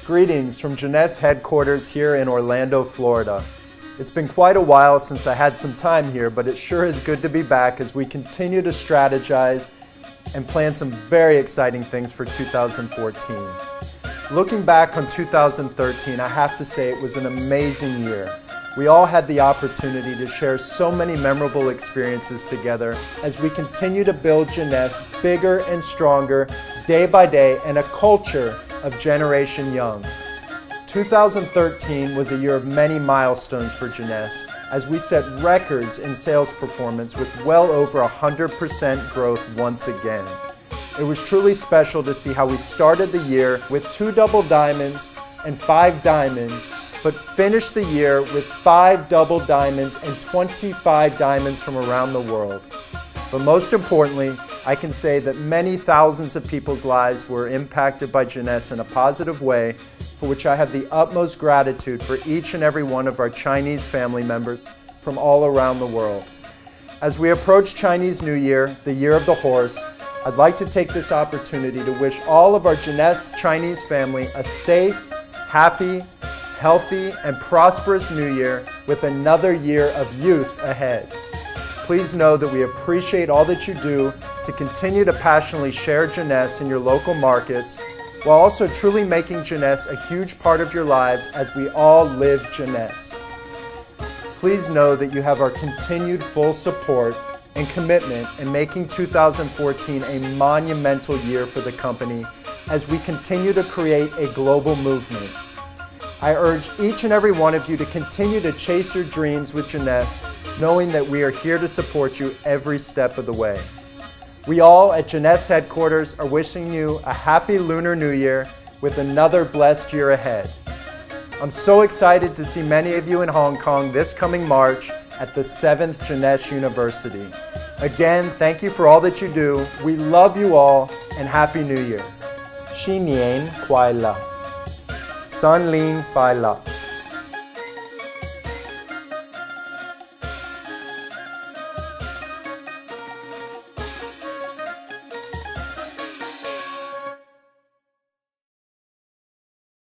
Greetings from Jeunesse headquarters here in Orlando, Florida. It's been quite a while since I had some time here, but it sure is good to be back as we continue to strategize and plan some very exciting things for 2014. Looking back on 2013, I have to say it was an amazing year. We all had the opportunity to share so many memorable experiences together as we continue to build Jeunesse bigger and stronger day by day and a culture of Generation Young. 2013 was a year of many milestones for Jeunesse as we set records in sales performance with well over 100% growth once again. It was truly special to see how we started the year with 2 double diamonds and 5 diamonds, but finished the year with 5 double diamonds and 25 diamonds from around the world. But most importantly, I can say that many thousands of people's lives were impacted by Jeunesse in a positive way, for which I have the utmost gratitude for each and every one of our Chinese family members from all around the world. As we approach Chinese New Year, the Year of the Horse, I'd like to take this opportunity to wish all of our Jeunesse Chinese family a safe, happy, healthy, and prosperous New Year with another year of youth ahead. Please know that we appreciate all that you do to continue to passionately share Jeunesse in your local markets, while also truly making Jeunesse a huge part of your lives as we all live Jeunesse. Please know that you have our continued full support and commitment in making 2014 a monumental year for the company as we continue to create a global movement. I urge each and every one of you to continue to chase your dreams with Jeunesse, knowing that we are here to support you every step of the way. We all at Jeunesse headquarters are wishing you a happy Lunar New Year with another blessed year ahead. I'm so excited to see many of you in Hong Kong this coming March at the 7th Jeunesse University. Again, thank you for all that you do. We love you all and Happy New Year. 新年快乐，新年快乐。